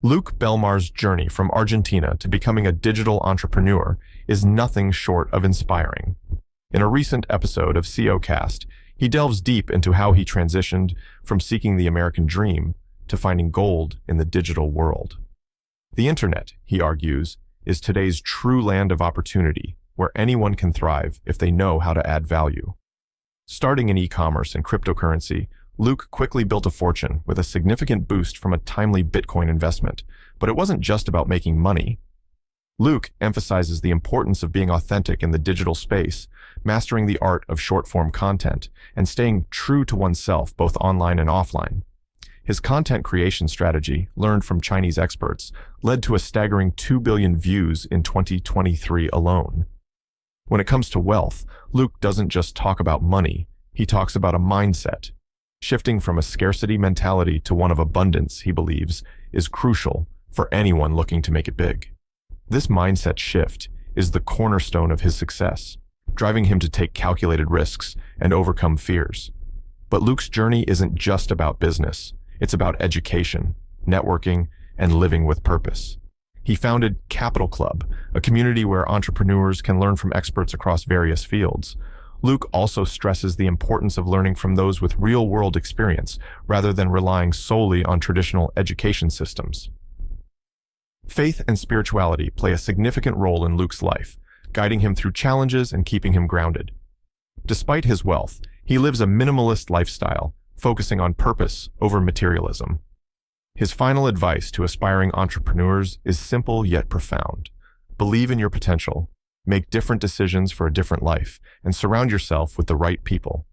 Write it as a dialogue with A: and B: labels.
A: Luke Belmar's journey from Argentina to becoming a digital entrepreneur is nothing short of inspiring. In a recent episode of COcast, he delves deep into how he transitioned from seeking the American dream to finding gold in the digital world. The internet, he argues, is today's true land of opportunity, where anyone can thrive if they know how to add value. Starting in e-commerce and cryptocurrency, Luke quickly built a fortune with a significant boost from a timely Bitcoin investment, but it wasn't just about making money. Luke emphasizes the importance of being authentic in the digital space, mastering the art of short-form content, and staying true to oneself both online and offline. His content creation strategy, learned from Chinese experts, led to a staggering 2 billion views in 2023 alone. When it comes to wealth, Luke doesn't just talk about money, he talks about a mindset. Shifting from a scarcity mentality to one of abundance, he believes, is crucial for anyone looking to make it big. This mindset shift is the cornerstone of his success, driving him to take calculated risks and overcome fears. But Luke's journey isn't just about business. It's about education, networking, and living with purpose. He founded Capital Club, a community where entrepreneurs can learn from experts across various fields. Luke also stresses the importance of learning from those with real-world experience rather than relying solely on traditional education systems. Faith and spirituality play a significant role in Luke's life, guiding him through challenges and keeping him grounded. Despite his wealth, he lives a minimalist lifestyle, focusing on purpose over materialism. His final advice to aspiring entrepreneurs is simple yet profound. Believe in your potential, make different decisions for a different life, and surround yourself with the right people.